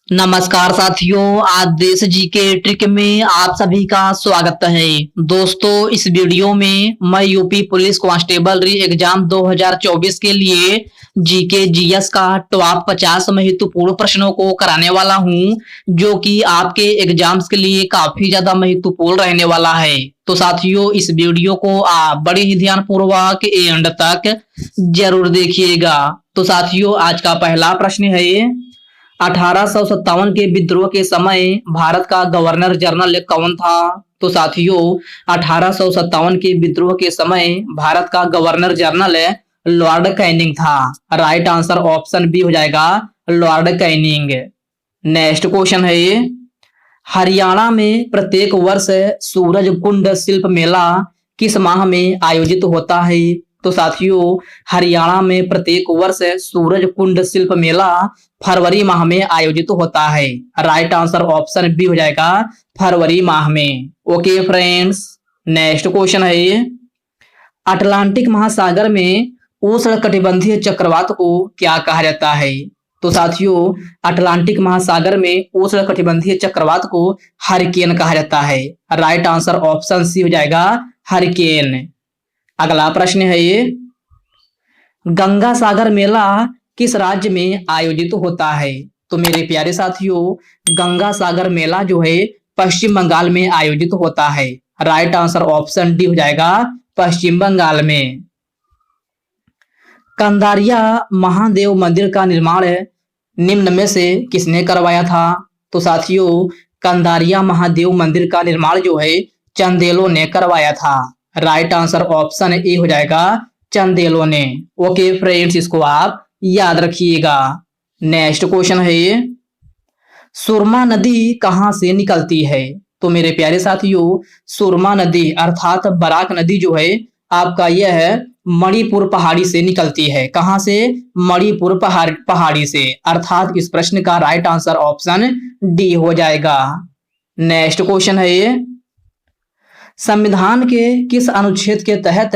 नमस्कार साथियों, आज देश जी के ट्रिक में आप सभी का स्वागत है। दोस्तों, इस वीडियो में मैं यूपी पुलिस कांस्टेबल री एग्जाम 2024 के लिए जीके जीएस का टॉप 50 महत्वपूर्ण प्रश्नों को कराने वाला हूं, जो कि आपके एग्जाम्स के लिए काफी ज्यादा महत्वपूर्ण रहने वाला है। तो साथियों, इस वीडियो को आप बड़े ही ध्यान पूर्वक एंड तक जरूर देखिएगा। तो साथियों, आज का पहला प्रश्न है, 1857 के विद्रोह के समय भारत का गवर्नर जनरल कौन था? तो साथियों, 1857 के विद्रोह के समय भारत का गवर्नर जनरल लॉर्ड कैनिंग था। राइट आंसर ऑप्शन बी हो जाएगा, लॉर्ड कैनिंग। नेक्स्ट क्वेश्चन है, हरियाणा में प्रत्येक वर्ष सूरज कुंड शिल्प मेला किस माह में आयोजित होता है? तो साथियों, हरियाणा में प्रत्येक वर्ष सूरज कुंड शिल्प मेला फरवरी माह में आयोजित होता है। राइट आंसर ऑप्शन बी हो जाएगा, फरवरी माह में। ओके फ्रेंड्स, नेक्स्ट क्वेश्चन है, अटलांटिक महासागर में उष्णकटिबंधीय चक्रवात को क्या कहा जाता है? तो साथियों, अटलांटिक महासागर में उष्णकटिबंधीय चक्रवात को हरिकेन कहा जाता है। राइट आंसर ऑप्शन सी हो जाएगा, हरिकेन। अगला प्रश्न है, ये गंगा सागर मेला किस राज्य में आयोजित होता है? तो मेरे प्यारे साथियों, गंगा सागर मेला जो है पश्चिम बंगाल में आयोजित होता है। राइट आंसर ऑप्शन डी हो जाएगा, पश्चिम बंगाल में। कंदारिया महादेव मंदिर का निर्माण निम्न में से किसने करवाया था? तो साथियों, कंदारिया महादेव मंदिर का निर्माण जो है चंदेलों ने करवाया था। राइट आंसर ऑप्शन ए हो जाएगा, चंदेलों ने। ओके फ्रेंड्स, इसको आप याद रखिएगा। नेक्स्ट क्वेश्चन है, सुरमा नदी कहां से निकलती है? तो मेरे प्यारे साथियों, सुरमा नदी अर्थात बराक नदी जो है आपका यह है मणिपुर पहाड़ी से निकलती है। कहां से? मणिपुर पहाड़ी से। अर्थात इस प्रश्न का राइट आंसर ऑप्शन डी हो जाएगा। नेक्स्ट क्वेश्चन है, संविधान के किस अनुच्छेद के तहत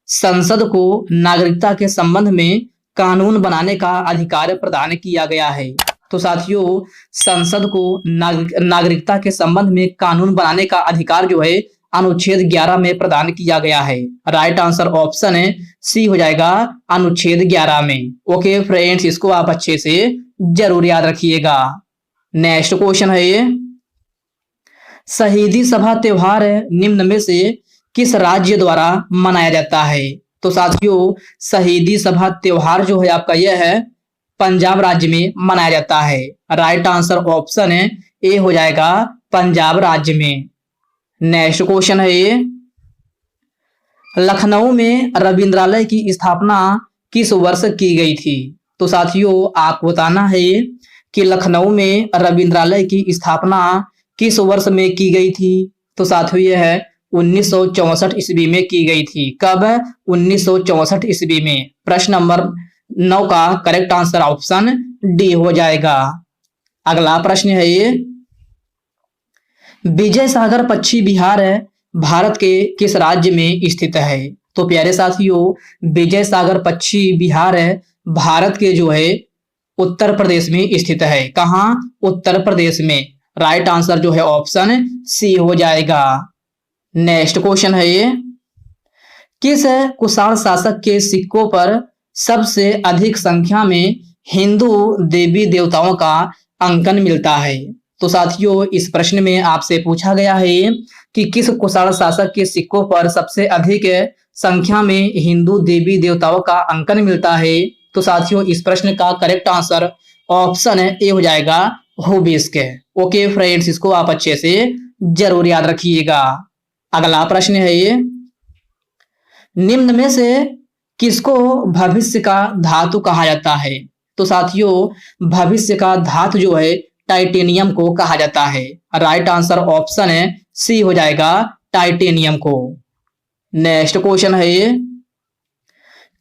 संसद को नागरिकता के संबंध में कानून बनाने का अधिकार प्रदान किया गया है? तो साथियों, संसद को नागरिकता के संबंध में कानून बनाने का अधिकार जो है अनुच्छेद 11 में प्रदान किया गया है। राइट आंसर ऑप्शन है सी हो जाएगा, अनुच्छेद 11 में। ओके फ्रेंड्स, इसको आप अच्छे से जरूर याद रखिएगा। नेक्स्ट क्वेश्चन है, शहीदी सभा त्योहार निम्न में से किस राज्य द्वारा मनाया जाता है? तो साथियों, शहीदी सभा त्योहार जो है आपका यह है पंजाब राज्य में मनाया जाता है। राइट आंसर ऑप्शन है ए हो जाएगा, पंजाब राज्य में। नेक्स्ट क्वेश्चन है, लखनऊ में रविंद्रालय की स्थापना किस वर्ष की गई थी? तो साथियों, आपको बताना है कि लखनऊ में रविंद्रालय की स्थापना किस वर्ष में की गई थी? तो साथियों, यह है 1964 ईस्वी में की गई थी। कब? 1964 ईस्वी में। प्रश्न नंबर 9 का करेक्ट आंसर ऑप्शन डी हो जाएगा। अगला प्रश्न है, ये विजय सागर पश्चिमी बिहार भारत के किस राज्य में स्थित है? तो प्यारे साथियों, विजय सागर पश्चिमी बिहार भारत के जो है उत्तर प्रदेश में स्थित है। कहां? उत्तर प्रदेश में। राइट आंसर जो है ऑप्शन सी हो जाएगा। नेक्स्ट क्वेश्चन है, ये किस कुषाण शासक के सिक्कों पर सबसे अधिक संख्या में हिंदू देवी देवताओं का अंकन मिलता है? तो साथियों, इस प्रश्न में आपसे पूछा गया है कि किस कुषाण शासक के सिक्कों पर सबसे अधिक संख्या में हिंदू देवी देवताओं का अंकन मिलता है? तो साथियों, इस प्रश्न का करेक्ट आंसर ऑप्शन ए हो जाएगा, हुबिस्क। ओके फ्रेंड्स, इसको आप अच्छे से जरूर याद रखिएगा। अगला प्रश्न है, ये निम्न में से किसको भविष्य का धातु कहा जाता है? तो साथियों, भविष्य का धातु जो है टाइटेनियम को कहा जाता है। राइट आंसर ऑप्शन है सी हो जाएगा, टाइटेनियम को। नेक्स्ट क्वेश्चन है, ये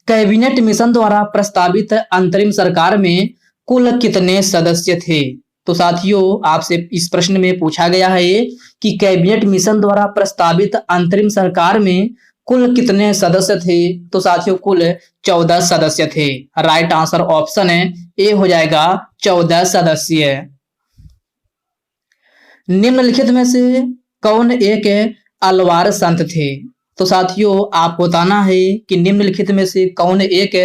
कैबिनेट मिशन द्वारा प्रस्तावित अंतरिम सरकार में कुल कितने सदस्य थे? तो साथियों, आपसे इस प्रश्न में पूछा गया है कि कैबिनेट मिशन द्वारा प्रस्तावित अंतरिम सरकार में कुल कितने सदस्य थे? तो साथियों, कुल 14 सदस्य थे। राइट आंसर ऑप्शन है ए हो जाएगा, 14 सदस्य। निम्नलिखित में से कौन एक अलवार संत थे? तो साथियों आपको बताना है कि निम्नलिखित में से कौन एक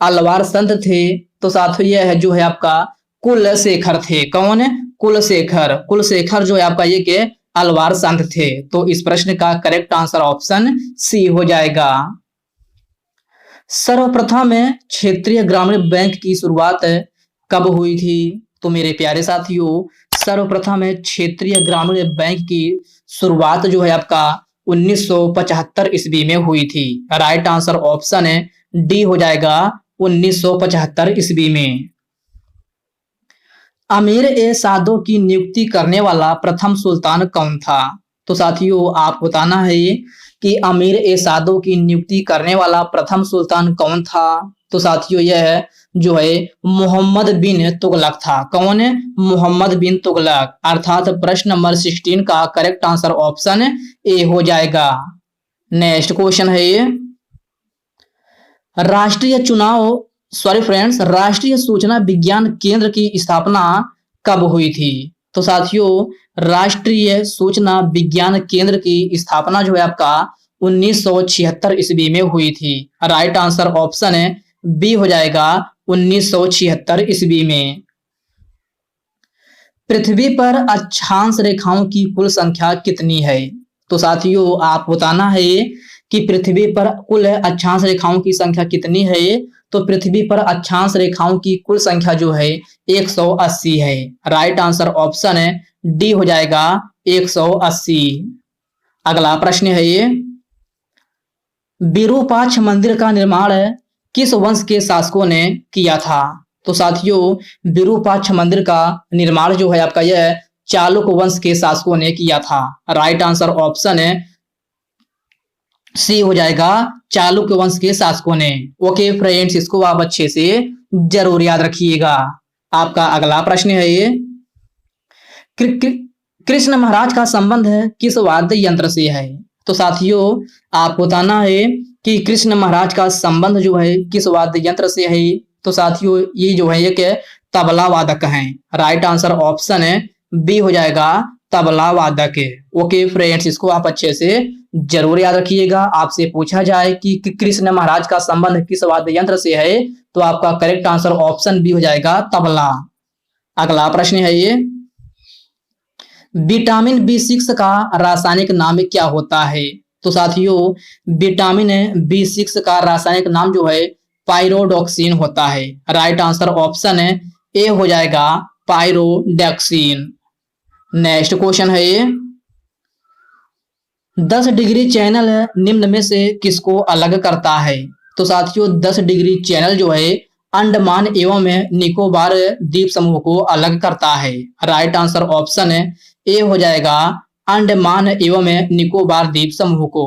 अलवार संत थे। तो साथियों यह है जो है आपका कुलशेखर थे। कौन? कुलशेखर। कुलशेखर जो है आपका ये के अलवार संत थे। तो इस प्रश्न का करेक्ट आंसर ऑप्शन सी हो जाएगा। सर्वप्रथम क्षेत्रीय ग्रामीण बैंक की शुरुआत कब हुई थी? तो मेरे प्यारे साथियों सर्वप्रथम क्षेत्रीय ग्रामीण बैंक की शुरुआत जो है आपका 1975 ईस्वी में हुई थी। राइट आंसर ऑप्शन डी हो जाएगा 1975 ईस्वी में। अमीर ए सादो की नियुक्ति करने वाला प्रथम सुल्तान कौन था? तो साथियों आप बताना है कि अमीर ए सादो की नियुक्ति करने वाला प्रथम सुल्तान कौन था? तो साथियों यह जो है मोहम्मद बिन तुगलक था। कौन? मोहम्मद बिन तुगलक। अर्थात प्रश्न नंबर 16 का करेक्ट आंसर ऑप्शन ए हो जाएगा। नेक्स्ट क्वेश्चन है ये, राष्ट्रीय सूचना विज्ञान केंद्र की स्थापना कब हुई थी? तो साथियों राष्ट्रीय सूचना विज्ञान केंद्र की स्थापना जो है आपका 1976 ईस्वी में हुई थी। राइट आंसर ऑप्शन बी हो जाएगा 1976 ईस्वी में। पृथ्वी पर अक्षांश रेखाओं की कुल संख्या कितनी है? तो साथियों आप बताना है कि पृथ्वी पर कुल अक्षांश रेखाओं की संख्या कितनी है। तो पृथ्वी पर अक्षांश रेखाओं की कुल संख्या जो है 180 है। राइट आंसर ऑप्शन डी हो जाएगा 180। अगला प्रश्न है ये, विरूपाक्ष मंदिर का निर्माण किस वंश के शासकों ने किया था? तो साथियों विरूपाक्ष मंदिर का निर्माण जो है आपका यह चालुक्य वंश के शासकों ने किया था। राइट आंसर ऑप्शन सी हो जाएगा चालुक्य वंश के शासकों ने। ओके फ्रेंड्स, इसको आप अच्छे से जरूर याद रखिएगा। आपका अगला प्रश्न है ये, कृष्ण महाराज का संबंध किस वाद्य यंत्र से है? तो साथियों आप बताना है कि कृष्ण महाराज का संबंध जो है किस वाद्य यंत्र से है। तो साथियों ये जो है एक तबला वादक हैं। राइट आंसर ऑप्शन बी हो जाएगा तबला वादक। ओके फ्रेंड्स, इसको आप अच्छे से जरूर याद रखिएगा। आपसे पूछा जाए कि कृष्ण महाराज का संबंध किस वाद्य यंत्र से है, तो आपका करेक्ट आंसर ऑप्शन बी हो जाएगा तबला। अगला प्रश्न है ये, विटामिन B6 का रासायनिक नाम क्या होता है? तो साथियों विटामिन B6 का रासायनिक नाम जो है पायरोडॉक्सिन होता है। राइट आंसर ऑप्शन ए हो जाएगा पायरोडॉक्सिन। नेक्स्ट क्वेश्चन है ये, 10 डिग्री चैनल निम्न में से किसको अलग करता है? तो साथियों 10 डिग्री चैनल जो है अंडमान एवं निकोबार द्वीप समूह को अलग करता है। राइट आंसर ऑप्शन ए हो जाएगा अंडमान एवं निकोबार द्वीप समूह को।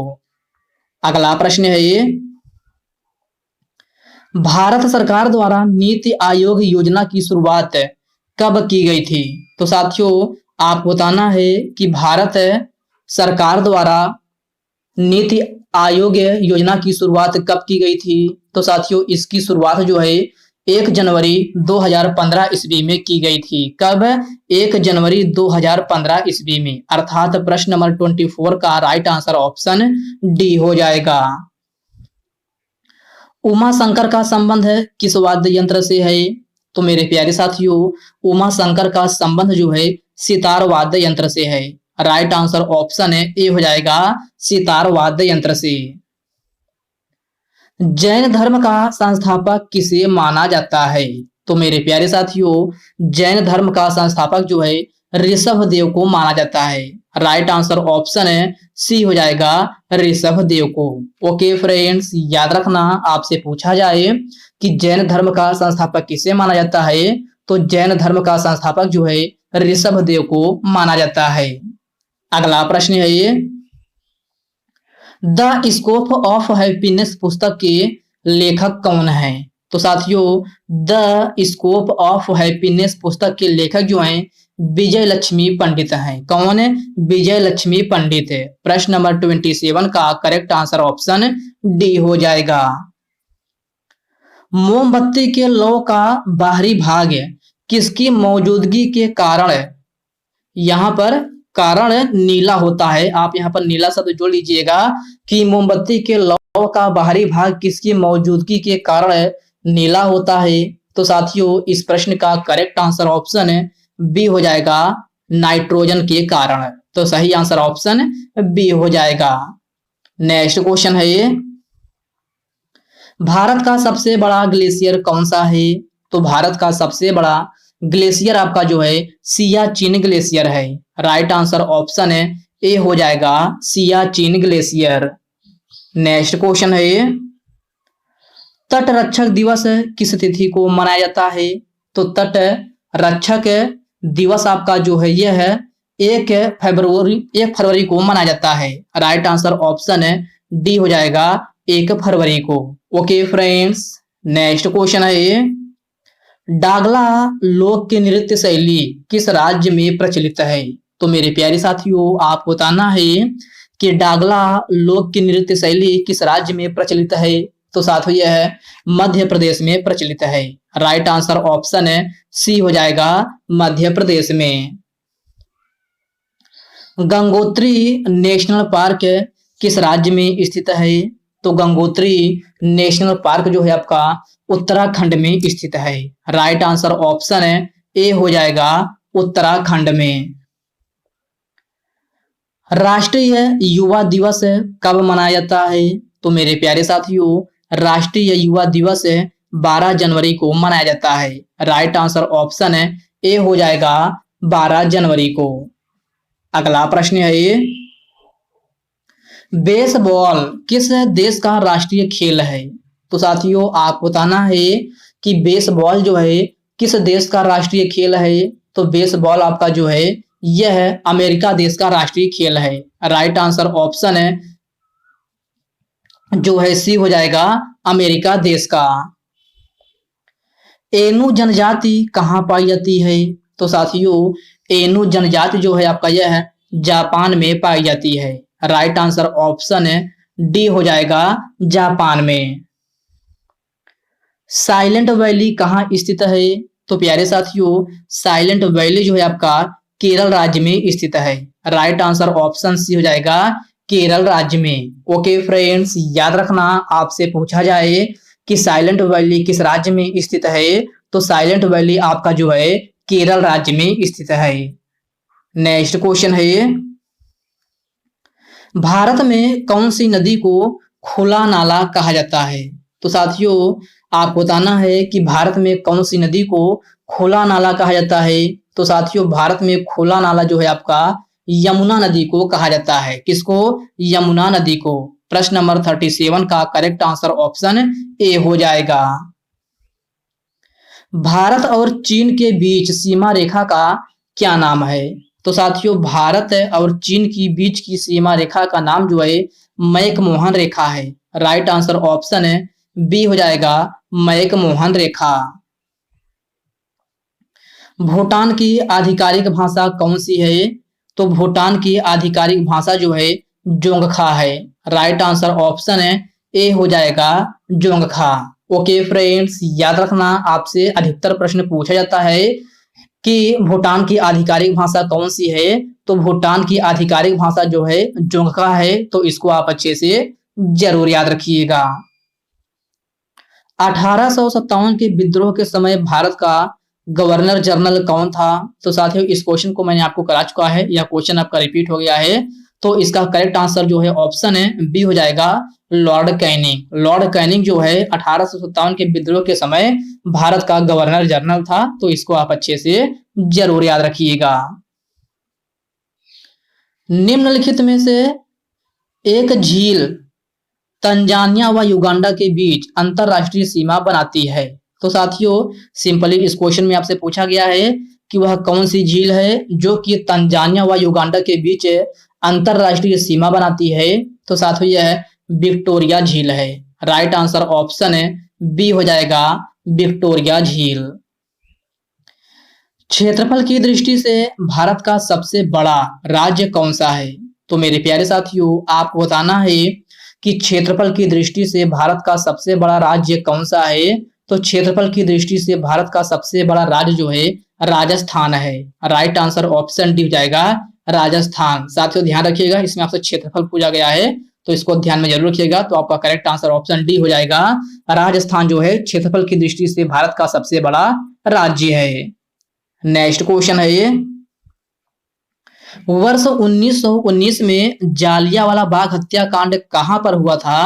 अगला प्रश्न है ये, भारत सरकार द्वारा नीति आयोग योजना की शुरुआत कब की गई थी? तो साथियों आप बताना है कि भारत सरकार द्वारा नीति आयोग योजना की शुरुआत कब की गई थी? तो साथियों इसकी शुरुआत जो है 1 जनवरी 2015 ईस्वी में की गई थी। कब? 1 जनवरी 2015 ईस्वी में। अर्थात प्रश्न नंबर 24 का राइट आंसर ऑप्शन डी हो जाएगा। उमा शंकर का संबंध किस वाद्य यंत्र से है? तो मेरे प्यारे साथियों उमा शंकर का संबंध जो है सितार वाद्य यंत्र से है। राइट आंसर ऑप्शन ए हो जाएगा सितार वाद्य यंत्र से। जैन धर्म का संस्थापक किसे माना जाता है? तो मेरे प्यारे साथियों जैन धर्म का संस्थापक जो है ऋषभ देव को माना जाता है। राइट आंसर ऑप्शन सी हो जाएगा ऋषभ देव को। ओके फ्रेंड्स, याद रखना आपसे पूछा जाए कि जैन धर्म का संस्थापक किसे माना जाता है, तो जैन धर्म का संस्थापक जो है ऋषभ देव को माना जाता है। अगला प्रश्न है ये, द स्कोप ऑफ हैप्पीनेस पुस्तक के लेखक कौन है? तो साथियों द स्कोप ऑफ हैप्पीनेस पुस्तक के लेखक जो हैं विजय लक्ष्मी पंडित हैं। कौन है? विजय लक्ष्मी पंडित है। प्रश्न नंबर 27 का करेक्ट आंसर ऑप्शन डी हो जाएगा। मोमबत्ती के लौ का बाहरी भाग किसकी मौजूदगी के कारण यहाँ पर कारण नीला होता है। आप यहाँ पर नीला शब्द जोड़ लीजिएगा कि मोमबत्ती के लौ का बाहरी भाग किसकी मौजूदगी के कारण नीला होता है। तो साथियों इस प्रश्न का करेक्ट आंसर ऑप्शन बी हो जाएगा, नाइट्रोजन के कारण। तो सही आंसर ऑप्शन बी हो जाएगा। नेक्स्ट क्वेश्चन है ये, भारत का सबसे बड़ा ग्लेशियर कौन सा है? तो भारत का सबसे बड़ा ग्लेशियर आपका जो है सियाचिन ग्लेशियर है। राइट आंसर ऑप्शन ए हो जाएगा, सियाचिन ग्लेशियर। नेक्स्ट क्वेश्चन है ये, तट रक्षक दिवस किस तिथि को मनाया जाता है? तो तट रक्षक दिवस आपका जो है यह है 1 फरवरी को मनाया जाता है। राइट आंसर ऑप्शन डी हो जाएगा, 1 फरवरी को। ओके फ्रेंड्स, नेक्स्ट क्वेश्चन है ये, डागला लोक की नृत्य शैली किस राज्य में प्रचलित है? तो मेरे प्यारे साथियों आपको बताना है कि डागला लोक की नृत्य शैली किस राज्य में प्रचलित है। तो साथियों यह मध्य प्रदेश में प्रचलित है। राइट आंसर ऑप्शन सी हो जाएगा, मध्य प्रदेश में। गंगोत्री नेशनल पार्क किस राज्य में स्थित है? तो गंगोत्री नेशनल पार्क जो है आपका उत्तराखंड में स्थित है। राइट आंसर ऑप्शन ए हो जाएगा, उत्तराखंड में। राष्ट्रीय युवा दिवस कब मनाया जाता है? तो मेरे प्यारे साथियों राष्ट्रीय युवा दिवस 12 जनवरी को मनाया जाता है। राइट आंसर ऑप्शन ए हो जाएगा, 12 जनवरी को। अगला प्रश्न है ये, बेसबॉल किस देश का राष्ट्रीय खेल है? तो साथियों आपको बताना है कि बेसबॉल जो है किस देश का राष्ट्रीय खेल है। तो बेसबॉल आपका जो है यह अमेरिका देश का राष्ट्रीय खेल है। राइट आंसर ऑप्शन जो है सी हो जाएगा, अमेरिका देश का। एनु जनजाति कहाँ पाई जाती है? तो साथियों एनु जनजाति जो है आपका यह जापान में पाई जाती है। राइट आंसर ऑप्शन डी हो जाएगा, जापान में। साइलेंट वैली कहाँ स्थित है? तो प्यारे साथियों साइलेंट वैली जो है आपका केरल राज्य में स्थित है। राइट आंसर ऑप्शन सी हो जाएगा, केरल राज्य में। ओके फ्रेंड्स, याद रखना आपसे पूछा जाए कि साइलेंट वैली किस राज्य में स्थित है, तो साइलेंट वैली आपका जो है केरल राज्य में स्थित है। नेक्स्ट क्वेश्चन है, भारत में कौन सी नदी को खुला नाला कहा जाता है? तो साथियों आपको बताना है कि भारत में कौन सी नदी को खुला नाला कहा जाता है। तो साथियों भारत में खुला नाला जो है आपका यमुना नदी को कहा जाता है। किसको? यमुना नदी को। प्रश्न नंबर 37 का करेक्ट आंसर ऑप्शन ए हो जाएगा। भारत और चीन के बीच सीमा रेखा का क्या नाम है? तो साथियों भारत और चीन की बीच की सीमा रेखा का नाम जो है मैकमोहन रेखा है। राइट आंसर ऑप्शन बी हो जाएगा, मैकमोहन रेखा। भूटान की आधिकारिक भाषा कौन सी है? तो भूटान की आधिकारिक भाषा जो है जोंगखा है। राइट आंसर ऑप्शन ए हो जाएगा, जोंगखा। ओके फ्रेंड्स, याद रखना आपसे अधिकतर प्रश्न पूछा जाता है कि भूटान की आधिकारिक भाषा कौन सी है। तो भूटान की आधिकारिक भाषा जो है जोंगखा है। तो इसको आप अच्छे से जरूर याद रखिएगा। 1857 के विद्रोह के समय भारत का गवर्नर जनरल कौन था? तो साथियों इस क्वेश्चन को मैंने आपको करा चुका है, यह क्वेश्चन आपका रिपीट हो गया है। तो इसका करेक्ट आंसर जो है ऑप्शन बी हो जाएगा, लॉर्ड कैनिंग। लॉर्ड कैनिंग जो है 1857 के विद्रोह के समय भारत का गवर्नर जनरल था। तो इसको आप अच्छे से जरूर याद रखिएगा। निम्नलिखित में से एक झील तंजानिया व युगांडा के बीच अंतरराष्ट्रीय सीमा बनाती है। तो साथियों सिंपली इस क्वेश्चन में आपसे पूछा गया है कि वह कौन सी झील है जो कि तंजानिया व युगांडा के बीच अंतरराष्ट्रीय सीमा बनाती है। तो साथियों यह विक्टोरिया झील है। राइट आंसर ऑप्शन बी हो जाएगा, विक्टोरिया झील। क्षेत्रफल की दृष्टि से भारत का सबसे बड़ा राज्य कौन सा है? तो मेरे प्यारे साथियों आपको बताना है कि क्षेत्रफल की दृष्टि से भारत का सबसे बड़ा राज्य कौन सा है। तो क्षेत्रफल की दृष्टि से भारत का सबसे बड़ा राज्य जो है राजस्थान है। राइट आंसर ऑप्शन डी हो जाएगा, राजस्थान। साथियों ध्यान रखिएगा, इसमें आपसे क्षेत्रफल पूछा गया है तो इसको ध्यान में जरूर रखिएगा। तो आपका करेक्ट आंसर ऑप्शन डी हो जाएगा। राजस्थान जो है क्षेत्रफल की दृष्टि से भारत का सबसे बड़ा राज्य है। नेक्स्ट क्वेश्चन है ये, वर्ष 1919 में जालियांवाला बाग हत्याकांड कहां पर हुआ था?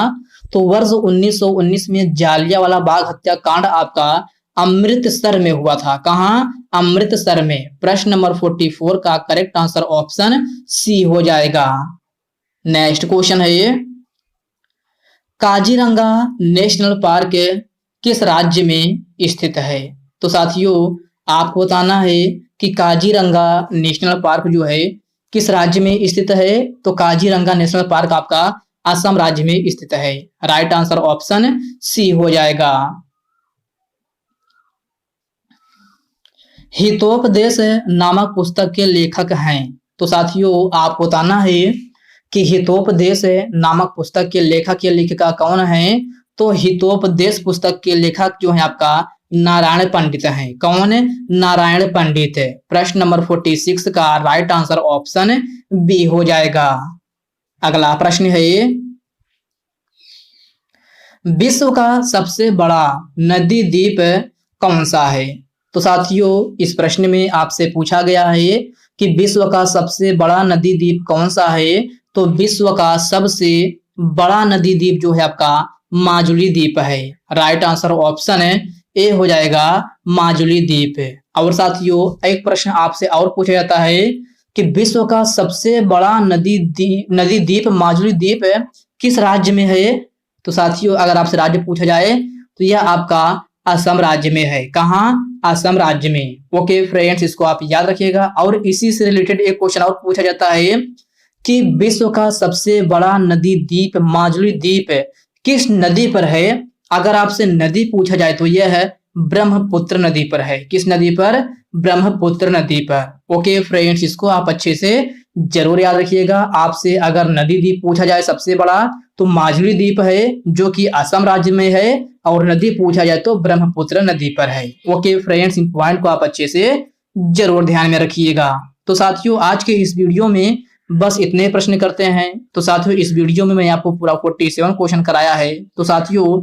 तो वर्ष 1919 में जालियांवाला बाग हत्याकांड आपका अमृतसर में हुआ था। कहां? अमृतसर में। प्रश्न नंबर 44 का करेक्ट आंसर ऑप्शन सी हो जाएगा। नेक्स्ट क्वेश्चन है ये, काजीरंगा नेशनल पार्क किस राज्य में स्थित है? तो साथियों आपको बताना है कि काजीरंगा नेशनल पार्क जो है किस राज्य में स्थित है? तो काजीरंगा नेशनल पार्क आपका असम राज्य में स्थित है। राइट आंसर ऑप्शन सी हो जाएगा। हितोपदेश नामक पुस्तक के लेखक हैं। तो साथियों आपको बताना है कि हितोपदेश नामक पुस्तक के लेखक या लेखिका कौन है? तो हितोपदेश पुस्तक के लेखक जो है आपका नारायण पंडित हैं। कौन? नारायण पंडित। प्रश्न नंबर 46 का राइट आंसर ऑप्शन बी हो जाएगा। अगला प्रश्न है ये, विश्व का सबसे बड़ा नदी द्वीप कौन सा है? तो साथियों इस प्रश्न में आपसे पूछा गया है कि विश्व का सबसे बड़ा नदी द्वीप कौन सा है? तो विश्व का सबसे बड़ा नदी द्वीप जो है आपका माजुली द्वीप है। राइट आंसर ऑप्शन ए हो जाएगा, माजुली द्वीप। और साथियों एक प्रश्न आपसे और पूछा जाता है कि विश्व का सबसे बड़ा नदी द्वीप माजुली द्वीप किस राज्य में है? तो साथियों अगर आपसे राज्य पूछा जाए तो यह आपका असम राज्य में है। कहाँ? असम राज्य में। ओके फ्रेंड्स, इसको आप याद रखिएगा। और इसी से रिलेटेड एक क्वेश्चन और पूछा जाता है कि विश्व का सबसे बड़ा नदी द्वीप माजुली द्वीप किस नदी पर है? अगर आपसे नदी पूछा जाए तो यह है ब्रह्मपुत्र नदी पर है। किस नदी पर? ब्रह्मपुत्र नदी पर। ओके फ्रेंड्स, इसको आप अच्छे से जरूर याद रखिएगा। आपसे अगर नदी द्वीप पूछा जाए सबसे बड़ा तो माजुली द्वीप है जो कि असम राज्य में है, और नदी पूछा जाए तो ब्रह्मपुत्र नदी पर है। ओके फ्रेंड्स, इन पॉइंट को आप अच्छे से जरूर ध्यान में रखिएगा। तो साथियों आज के इस वीडियो में बस इतने प्रश्न करते हैं। तो साथियों इस वीडियो में मैं आपको पूरा 47 क्वेश्चन कराया है। तो साथियों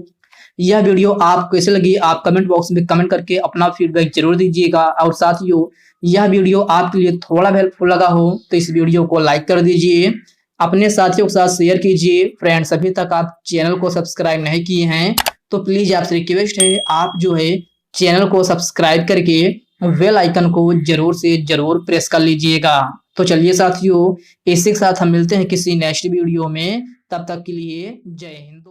यह वीडियो आप कैसे लगी आप कमेंट बॉक्स में कमेंट करके अपना फीडबैक जरूर दीजिएगा। और साथियों यह वीडियो आपके लिए थोड़ा भी हेल्पफुल लगा हो तो इस वीडियो को लाइक कर दीजिए, अपने साथियों के साथ शेयर कीजिए। फ्रेंड्स अभी तक आप चैनल को सब्सक्राइब नहीं किए हैं तो प्लीज आपसे रिक्वेस्ट है आप जो है चैनल को सब्सक्राइब करके बेल आइकन को जरूर से जरूर प्रेस कर लीजिएगा। तो चलिए साथियों इसी के साथ हम मिलते हैं किसी नेक्स्ट वीडियो में। तब तक के लिए जय हिंद।